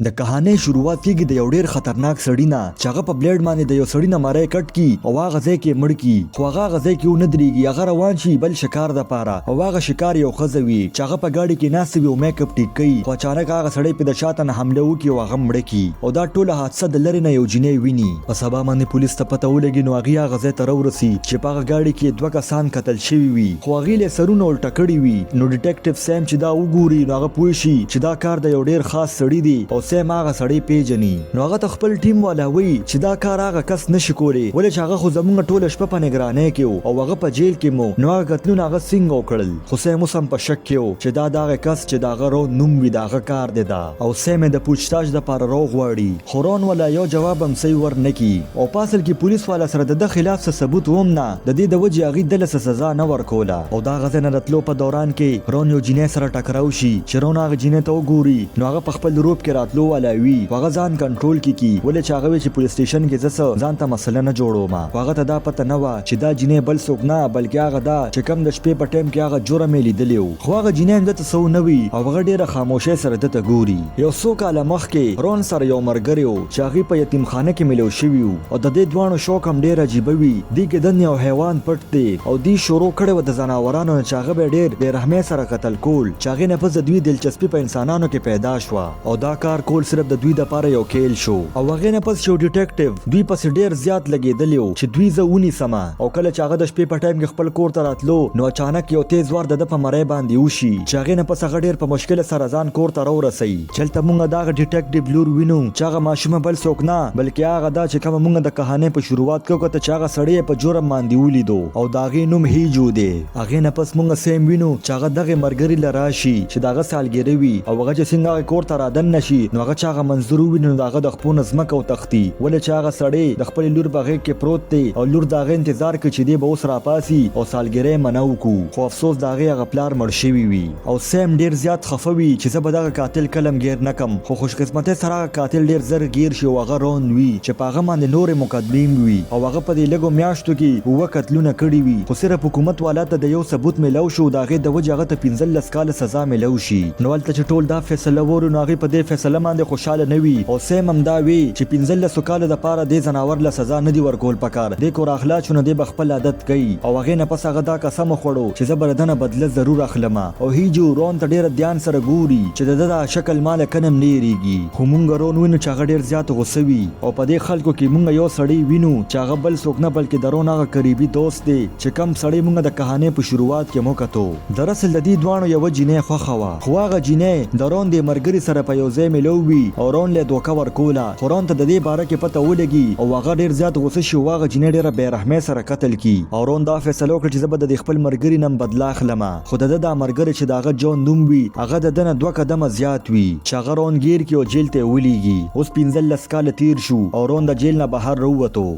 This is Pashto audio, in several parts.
د کہانی شروعات کیږي د یو ډیر خطرناک سړی نه چې هغه په بلیډ باندې د یو سړی نه مړی کټ کی او هغه ځای کې مړ کی خو هغه ځای کې ونه درېږي هغه روان شي بل شکار د پاره او هغه شکار یو ښځه وي چې هغه په ګاډي کې ناست وي او میک اپ ټیک کوي خو اچانک هغه سړی په د شاته نه حمله وکړي او هغه مړ کی او دا ټوله حادثه د لرې نه یو جینۍ ویني په سبا باندې پولیس ته پته ولګي نو هغې هغه ځای ته راورسي چې په هغه ګاډي کې دوه کسان قتل شوي وي خو هغې له سرونه الټه کړي وي نو ډیټیکټیو سیم چې دا وګوري نو هغه پوه شي چې دا کار د یو ډیر خاص سړي دی او سیم هغه سړی پیژني نو هغه ته خپل ټیم والا وایي چې دا کار هغه کس نشي کولی ولې چې هغه خو زموږ ټوله شپه په نګرانۍ کې او هغه په جیل کې مو نو هغه قتلونه هغه څنګه وکړل خو سیم اوس هم په شک کې چې دا دغه کس چې د هغه رون نوم وي د هغه کار دی دا او سیم یې د پوچھتاچ دپاره راوغواړي خو رون والا یو جواب هم صحیح ورنکي او په اصل کې پولیس والا سره د ده خلاف څه ثبوت هم نه د دې د وجې هغې دله څه سزا نه ورکوله او دا هغه ځای نه د تلو په دوران کې رون یو جینۍ سره ټکراو شي چې رون هغه جینۍ ته وګوري نو هغه په خپل روب کې راتلو والا وي هغه ځان کنټرول کی ولې چې هغه وی چې پولیس سټیشن کې زه ځان ته مسله نه جوړوم هغه ته دا پته نه و چې دا جینۍ بل څوک نه بلکې هغه دا چې کم د شپې په ټایم کې هغه جرم یې لیدلی و خو هغه جینۍ هم دته څه نه وي او هغه ډېره خاموشۍ سره دته ګوري یو څو کاله مخکې رون سره یو ملګری و چې هغې په یتیمخانه کې میلو شوي و او د دې دواړو شوق هم ډېر عجیبه وي دې کې دن یو حیوان پټ دی او دې شروع کړی و د ځناورانو نه چې هغه به ډېر بې رحمۍ سره قتل کول چې هغې نه پس د دوی دلچسپي په انسانانو کې پیدا شوه او دا کار کول صرف د دوی دپاره یو کیل شو او هغې نه پس یو ډیټیکټیو دوی پسې ډېر زیات لګېدلی و چې دوی زه ونیسمه او کله چې هغه د شپې په ټایم کې خپل کور ته راتلو نو اچانک یو تیز وار د ده په مرۍ باندې وشي چې هغې نه پس هغه ډېر په مشکل سره ځان کور ته راورسوي چې هلته موږ د هغه ډیټیکټیو لور وینو چې هغه ماشومه بل څوک نه بلکې هغه دا چې کومه موږ د کهانۍ په شروعات کې وکړه چې هغه سړی په جرم باندې ولیدو او د هغې نوم هیجو دی هغې نه پس موږ سیم وینو چې هغه دغې ملګري له راشي چې د هغه سالګرې وي او هغه چې څنګه هغې کور ته رادننه شي نو هغه چې هغه منظور وویني نو د هغه د خپو نه ځمکه وتښتي ولې چې هغه سړی د خپلې لور په غېږ کې پروت دی او لور د هغه انتظار کوي چې دی به اوس راپاسي او سالګرۍ منه وکړو خو افسوس د هغې هغه پلار مړ شوي وي او سیم ډېر زیات خفه وي چې زه به دغه قاتل کلم ګیر نه کم خو خوشقسمتۍ سره هغه قاتل ډېر زر ګیر شي او هغه رون وي چې په هغه باندې نورې مقدمې وي او هغه په دې لږو میاشتو کې 7 قتلونه کړي وي خو صرف حکومت والا ته د یو ثبوت میلو شو د هغې د وجې هغه ته 15 کاله سزا میلو شي نو هلته چې ټول دا فیصله وورو نو هغې په دې فیصله باندې خوشحاله نه وي او سیم هم دا وي چې 15 کاله دپاره دې ځناور له سزا نه دي ورکول پکار دې کور اخلاق شو نو دې به خپل عادت کوي او هغې نه پس هغه دا قسم وخوړو چې زه به د ده نه بدله ضرور اخلم او هیجو رون ته ډېره دھیان سره ګوري چې د ده دا شکل ما له کنه هم نه هېرېږي خو مونږ رون وینو چې هغه ډېر زیات غوسه وي او په دې خلکو کې مونږ یو سړی وینو چې هغه بل څوک نه بلکې د رون هغه قریبي دوست دی چې کم سړی مونږ د کهانۍ په شروعات کې وکتو دراصل د دې دواړو یوه جینۍ خوښه وه خو هغه جینۍ د رون د ملګري سره په یو ځای میلو وي او رون له دوکه ورکوله خو رون ته د دې باره کې پته ولګي او هغه ډېر زیات غوسه شي او هغه جینۍ ډېره بې رحمۍ سره قتل کی او رون دا فیصله وکړه چې زه به د دې خپل ملګري نه بدله اخلم خو د ده دا ملګری چې د هغه جون نوم وي هغه د ده نه 2 قدمه زیات وي چې هغه رون ګیر کړي او جیل ته یې ولیږي اوس 15 کاله تیر شو او رون د جیل نه بهر راووتو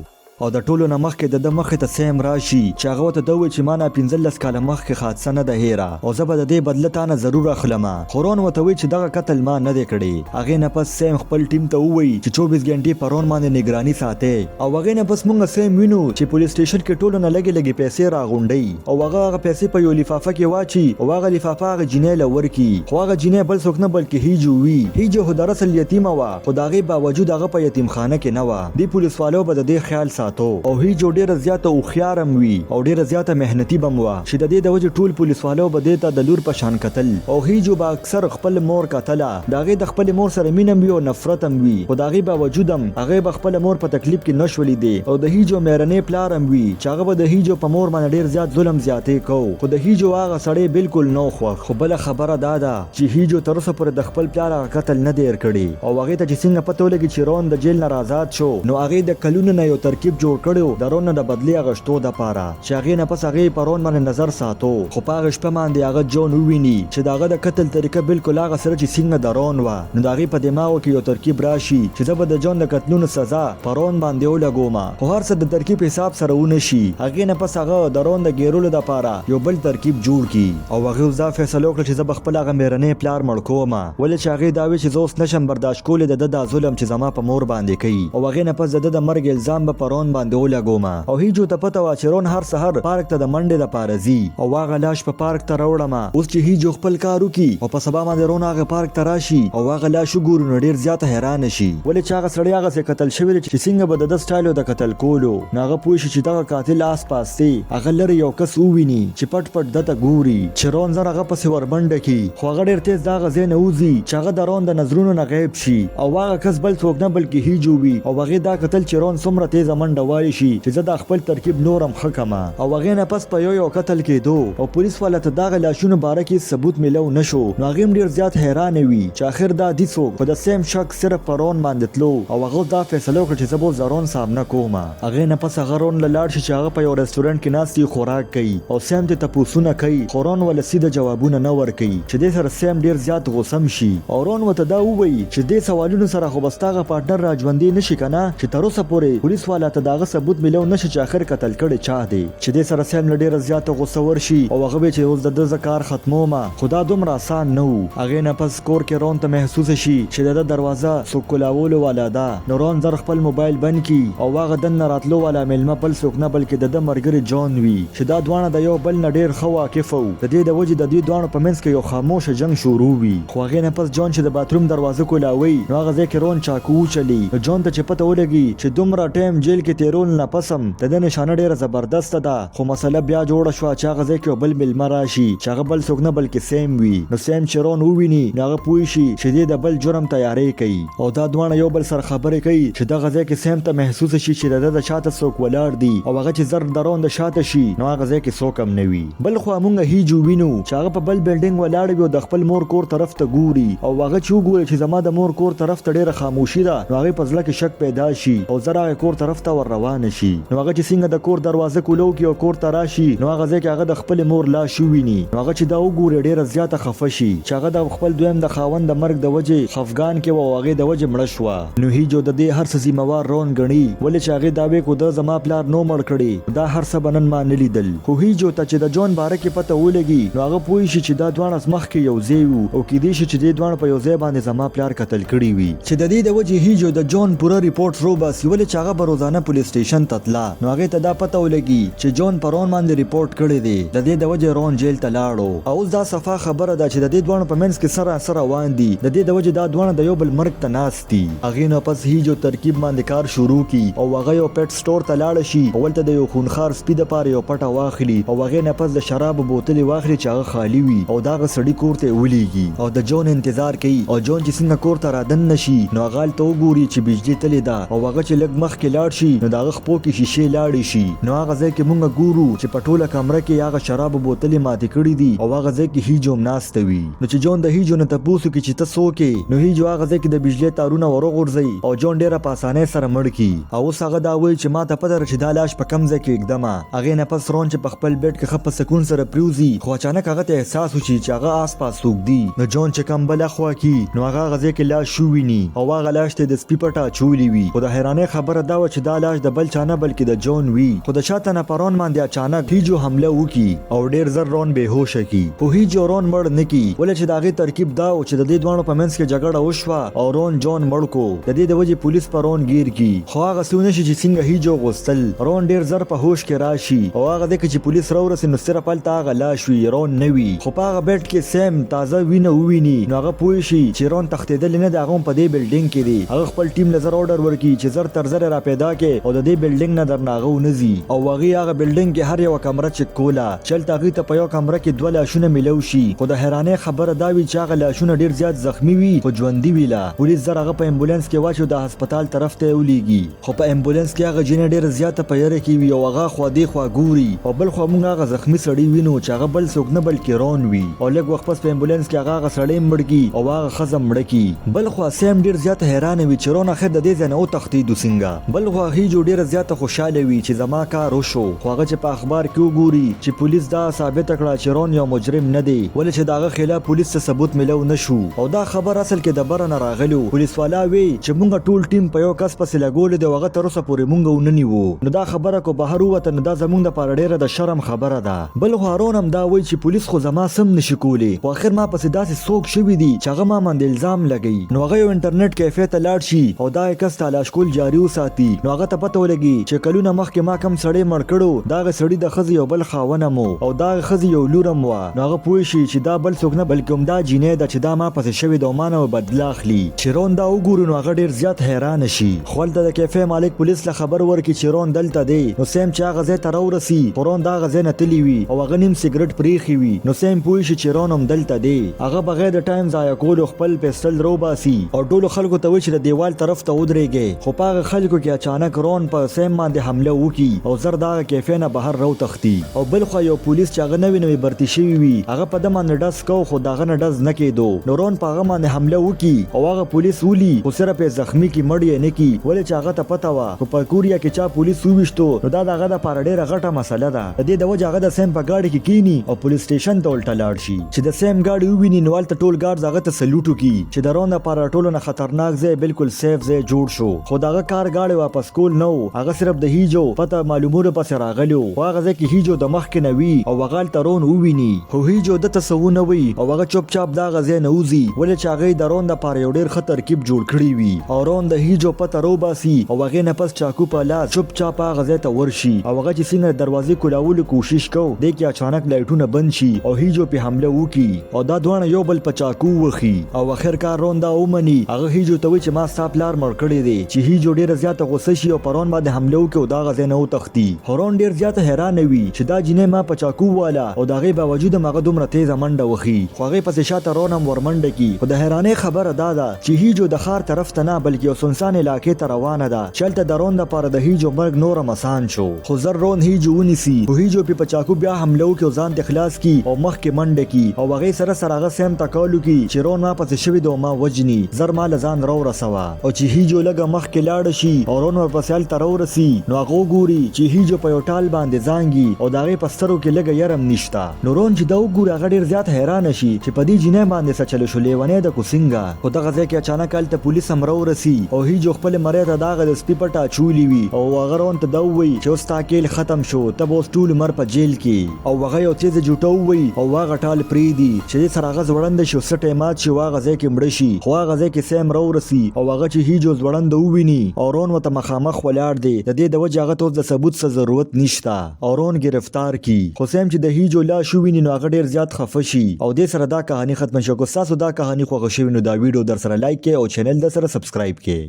او د ټولو نه مخکې د ده مخې ته سیم راشي چې هغه ورته ده ووایي چې ما نه 15 کاله مخکې حادثه نه ده هیره او زه به د دې بدله تا نه ضرور اخلم خو رون ورته وایي چې دغه قتل ما نه دی کړی هغې نه پس سیم خپل ټیم ته ووایي چې 24 ګنټې په رون باندې نګراني ساتئ او هغې نه پس موږ سیم وینو چې پولیس سټیشن کې ټولو نه لږې لږې پیسې راغونډوي او هغه پیسې په یو لفافه کې واچي او هغه لفافه هغه جینۍ له ورکړي خو هغه جینۍ بل څوک نه بلکې هیجو وي هیجو خو دراصل یتیمه وه خو د هغې باوجود هغه په یتیمخانه کې نه وه دې پولیس والو به د دې خیال ساتو او هیجو ډیره زیاته هوښیار هم وي او ډیره زیاته محنتي به هم وه چې د دې د وجې ټول پولیس والو به دې ته د لور په شان کتل او هیجو به اکثر خپل مور کتله د هغې د خپلې مور سره مینه هم وي او نفرت هم وي خو د هغې باوجود هم هغې به خپله مور په تکلیف کې نه شولی دی او د هیجو مېرنۍ پلار هم وي چې هغه به د هیجو په مور باندې ډېر زیات ظلم زیاتې کو خو د هیجو هغه سړی بالکل نه خوښ خو بله خبره دا ده چې هیجو تر اوسه پورې د خپل پلار هغه قتل نه دی هېر کړی او هغې ته چې څنګه پته ولګي چې رون د جیل نه آزاد شو نو هغې د کلونو نه یو ترکیب جوړ کړی د رون نه د بدلې اغشتو دپاره چې هغې نه پس هغې په رون باندې نظر ساتو خو په هغه شپه باندې هغه جون وویني چې د هغه د قتل طریقه بالکل هغه سره چې څنګه د رون وه نو د هغې په دماغو کې یو ترکیب راشي چې زه به د جون د قتلونو سزا په رون باندې ولګوم خو هر څه د ترکیب حساب سره ونه شي هغې نه پس هغه د رون د ګیرولو دپاره یو بل ترکیب جوړ کی او هغې اوس دا فیصله وکړه چې زه به خپل هغه مېرنۍ پلار مړ کوم ولې چې هغې دا وی چې زه اوس نشم برداشت کولی د ده دا ظلم چې زما په مور باندې کوي او هغې نه پس د ده د مرګ الزام به په رون رون باندې ولګوم او هیجو ته پته وا چې رون هر سحر پارک ته د منډې د پاره ځي او هغه لاش په پارک ته راوړم اوس چې هیجو خپل کار وکي او په سبا باندې رون هغه پارک ته راشي او هغه لاش وګوري نو ډیر زیات حیران شي ولې چې هغه سړی هغه څه قتل شوی چې څنګه به د سټایل د قتل کولو نو هغه پوه شي چې دا قاتل آس پاس دی هغه لري یو کس وویني چې پټ پټ دته ګوري چې رون زر هغه پسې وربنډه کی خو هغه ډیر تیز دا غزې نه وځي چې هغه د رون د نظرونو نه غیب شي او هغه کس بل څوک نه بلکې هیجو وي او هغه دا قتل چې رون څومره تیز منډه وایي شي چې زه د خپل ترکیب نورم خکما او هغه نه پس په یو قتل کېدو او پولیس والا ته دا لاشونو باره کې ثبوت ملو نشو نو هغه ډیر زیات حیران وي چې اخر دا دي څوک په د سیم شک صرف پرون باندې تلو او هغه دا فیصله وکړه چې زه به زرون سامنا کوم هغه نه پس هغه رون لاړ شي چې هغه په یو رستورانت کې ناستي خوراک کوي او سیم ته تپوسونه کوي خو رون ول سیده جوابونه نه ورکوي چې دې سره سیم ډیر زیات غوسم شي او رون وته دا ووایي چې دې سوالونو سره خو بستاغه پارټنر راځوندې نشي کنه چې تر اوسه پورې پولیس والا ته داغه ثبوت ملو نشي چې اخر قتل کړي چا دی چې دې سره سیم ډیر زیات غوسه ورشي او هغه به چې اوس د ذکر ختمومه خدا دومره آسان نه وو هغه نه پس کور کې رون ته محسوس شي چې د دروازه سوکولاولو والا ده نو رون زر خپل موبایل بند کی او هغه دن راتلو والا ملما بل څوک نه بلکې د مرګري جون وی چې دا دوانه د یو بل نه ډیر خو واقف وو د دې د وجې د دې دوانو په منځ کې یو خاموشه جنگ شروع وي خو هغه نه پس جون چې د باتروم دروازه کولاوي نو هغه ځکه رون چاکو چلی جون ته چې پته ولګي چې دومره ټایم جیل کې تیرول نه پسم د دې نشانه ډیره زبردست ده خو مسله بیا جوړه شو چې هغه ځکه بل ملما راشي چې هغه بل څوک نه بلکې سیم وي نو سیم چې رون وویني هغه پوه شي چې د بل جرم تیاری کوي او دا دوانه یو بل سره خبرې کوي چې دغه ځکه سیم ته محسوس شي چې د شاته څوک ولاړ دی او هغه چې زر درون د شاته شي نو هغه ځکه څوک هم نه وي بل خو مونږ هیجو وینو چې هغه په بل بلډینګ ولاړ وي او د خپل مور کور طرف ته ګوري او هغه چې وګوري چې زما د مور کور طرف ته ډیره خاموشي ده نو هغه په ځل کې شک پیدا شي او زرا کور طرف ته ور روان شي نو هغه چې څنګه د کور دروازه کولو کې او کور ته راشي نو هغه ځکه هغه د خپل مور لا شو ویني نو هغه چې دا وګوري ډیره زیاته خفه شي چې هغه د خپل دویم د خاوند د مرګ د وجې خفګان کې و هغه د وجې مړ شو نو هیجو د دې هر څه ذمہوار رون غني ولې چې هغه داوی کو د زما پلار نو مړ کړي دا هر څه بنن ما نه لیدل خو هیجو ته چې د جون باره کې پته ولګي نو هغه پوه شي چې دا دوانه مخ کې یو ځای وو او کې دې شي چې دې دوانه په یو ځای باندې زما پلار قتل کړي وي چې د دې د وجې هیجو د جون پوره ریپورت رو باسي ولې چې هغه روزانه پولیس سټیشن ته تلا نو هغه ته دا پته ولګي چې جون پرون باندې ریپورت کړي دی د دې د وجې رون جیل ته لاړو او دا صفه خبره ده چې د دې دوانه په منځ کې سره روان دي د دې د وجې دا دوانه د یو بل مرګ ته ناستي هغه نه پس هیجو ترکیب باندې کار شروع کی او هغه یو پټ سٹور ته لاړ شي او ولته د یو خونخار سپي د پاره یو پټه واخلي او هغه نه پس د شراب بوتل واخلي چې هغه خالی وي او دا غسړی کور ته ولېږي او د جون انتظار کوي او جون چې څنګه کور ته رادن نشي نو هغه ته وګوري چې بجلی تلې ده او هغه چې لګ مخ کې لاړ شي نو دا هغه خپو کې شیشه لاړ شي نو هغه ځکه مونږ ګورو چې پټوله کمره کې هغه شراب بوتل ماته کړې دي او هغه ځکه هیجو ناشته وي نو چې جون د هیجو نه تاسو کې چې تاسو کې نو هیجو هغه ځکه د بجلی تارونه ورغورځي او جون ډیره په اسانه سره مړ کی او هغه دا وایي چې ما ته پته چې دا لاش په کم ځای کې اقدامه هغه نه پس رون چې په خپل بیډ کې خپ سکون سره پریوزي خو اچانک هغه ته احساس وشي چې هغه آس پاس څوک دی نو جون چې کم بل خوا کی نو هغه غزه کې لاش شو ویني او هغه لاش ته د سپی پټه چولی وي خو د حیرانه خبره دا و چې دا لاش د بل چانه بلکې د جون وی خو د شاته نه پرون باندې اچانک هیجو حمله وکي او ډیر زر رون بهوش کی خو هیجو رون مړ نکی ولې چې داغه ترکیب دا او چې د دې دوانو په منځ کې جګړه وشوه او رون جون مړ کو د دې د وجې پولیس پرون گیر کی خو هغه سونه شي چې څنګه هیجو غوستل رون ډیر زر په هوش کې راشي او هغه د چې پولیس راورسي نو سره پلتا هغه لاش وی رون نوي خو په هغه بیٹ کې سیم تازه وینه وویني نو هغه پوه شي چې رون تختیدل نه دغه په دې بلډینګ کې دی هغه خپل ټیم لزر اورډر ورکي چې زر تر زر را پیدا کې او د دې بلډینګ نه درناغه ونزي او هغه بلډینګ کې هر یو کمره چک کولا چلته هغه ته په یو کمره کې دوه لاشونه ملو شي خو د حیرانه خبره دا وی چې هغه لاشونه ډیر زیات زخمی وي خو ژوندۍ ویلا پولیس زر هغه په امبولانس کې واچو د هسپتال طرف ته ولېږي خو په امبولانس کې هغه جن ډیر زیات په یره کې وی او هغه خو دی خو ګوري او بل خو موږ هغه زخمی سړی وینو چې هغه بل څوک نه بلکې رون وی او لږ وخت پس په امبولانس کې هغه سړی مړ او هغه خزم مړ کی بل خو سیم ډیر زیات حیران وی چې رون اخر د دې ځنه او تختید وسنګا بل خو هیجو ډیر زیات خوشاله وی چې زما کار وشو خو هغه چې په اخبار کې وګوري چې پولیس دا ثابت کړه چې رون یو مجرم نه دی ولې چې داغه خلاف پولیس ته ثبوت ملو نشو او دا خبر اصل کې د برن راغلو پولیس والا وی چې موږ ټول ټیم په یو کس پسې لګول دی هغه تر اوسه پورې موږ وننیو نو دا خبره کو بهر وته نو دا زموږ د پاره ډیره د شرم خبره ده بل خو رون هم دا وی چې پولیس خو زما سم نشي کولی خو اخر ما پسې داسې څوک شوی دی چې هغه ما باندې الزام لګی نو هغه یو انټرنیټ کیفې ته لاړ شي او دا کس تلاش کول جاری وساتي نو هغه ته ته پته ولګي چې کلونه مخکې ما کم سړی مړ کړو دا سړی د خزي یو بل خاونه مو او دا خزي یو لورم وا نو هغه پوه شي چې دا بل څوک نه بلکې هم دا جینې ده چې دا ما پسې شوی د مانو بدلا اخلي چې رون دا وګوري نو هغه ډیر زیات حیران شي خپل د کیفې مالک پولیس له خبر ورکړي چې رون دلته دی نو سیم چې هغه ځای ته راورسي رون دا غزه نه تلی وي او هغه نیم سیګریټ پریخي وي نو سیم پوه شي چې رون هم دلته دی هغه بغیر د ټایم ضایع کولو خپل پیسټل روباسي او ټول خلکو ته وایي چې د دیوال طرف ته ودرېږي خو په هغه خلکو کې اچانک رون په سیم باندې حمله وکړي او زر دا کیفې نه بهر راو تختی او بل خو یو پولیس چې هغه نوی برتی شوی وي هغه په دمه نډس کو خو داغه نډس نه کېدو نو رون په هغه باندې حمله وکړي او هغه پولیس ولي خو صرف زخمی کی مړی نه کی ولې چې هغه ته پتا وا خو په کوریا کې چا پولیس وويشتو نو دا دغه د پاره ډیره غټه مسله ده د دې د وجه هغه د سیم په گاډي کې کینی او پولیس سټیشن ته ولټ لاړ شي چې د سیم گاډي وویني نو ولته ټول ګارد هغه ته سلوټ وکي چې د رون لپاره ټولو نه خطرناک ځای بالکل سیف ځای جوړ شو خو دغه کار گاډي واپس کول نو هغه صرف د هیجو پته معلوموره پس راغلو هغه ځکه هیجو د مخ کې نوي او وغال ترون وویني خو هیجو د تسونه وي او هغه چوپ چاپ دا غزې نه وزي ولې چې هغه د رون د پاره یو ډیر خطر کیپ جوړ کړی وي او رون د هیجو پته روباسي او هغه نه پس چاکو په لاس چوپ چاپ هغه ځای ته ورشي او هغه چې څنګه دروازې کولاولو کوشش کو د کې اچانک لایټونه بند شي او هیجو په حمله وکي او دا دوه یو بل په چاکو وخي او اخر کار رون دا ومني هغه هیجو ته وی چې ما ستاپ لار مړ کړی دی چې هیجو ډیر زیات غوسه شي او پرون باندې حمله وکي او دا غزې نه وتختی هورون ډیر زیات حیران وي چې دا جنې ما په چاکو والا او دا غي باوجود مغه دومره تیز منډه وخی خو هغه پسې شاته رونم ورمنډه کی خو د حیرانې خبره دا ده چې هیجو د خار طرف ته نه بلکې یو سنسان علاقې ته روانه ده چلته د رون د پاره د هیجو مرګ نور مسان شو خو زر رون هیجو ونیسی خو هیجو په چاکو بیا حمله وکي او ځان ته خلاص کی او مخ کې منډه کی او هغه سره سره هغه سیم تکالو کی چې رون ما پسې شوی دوه ما وجنی زر مال ځان راو رسوا او چې هیجو لګه مخ کې لاړ شي او رون ورپسې ال تر ورسی نو هغه ګوري چې هیجو په یو ټال باندې ځانګي او داغه پسترو کې لګه يرم نشتا نو رون چې دا وګوري هغه ډیر زیات حیران شي چې په دې جنې باندې سچل شو لیونه د کوسنګا خو دغه ځکه اچانک الته پولیس هم راورسي او هیجو خپل مریض داغه د سپی پټا چولی وي او هغه رون ته دا وی چې اوس تاکل ختم شو ته اوس ټول مر په جیل کې او هغه یو تیز جوټو وی او هغه ټال پریدي چې سره هغه زوړند شو سټه مات شي هغه ځکه مړ شي خو هغه ځکه سیم راورسي او هغه چې هیجو زوړند وویني او رون وته مخامخ ولاړ دی د دې د وجه هغه ته د ثبوت څه ضرورت نشتا او رون گرفتار کی خو سیم چې د هیجو لا شو ویني نو هغه ډیر زیات خفه شي او دې سره دا کہانی ختم شو کو تاسو دا کہانی خوښ شوی نو دا ویډیو در سره لایک کړئ او چینل در سره سبسکرایب کړئ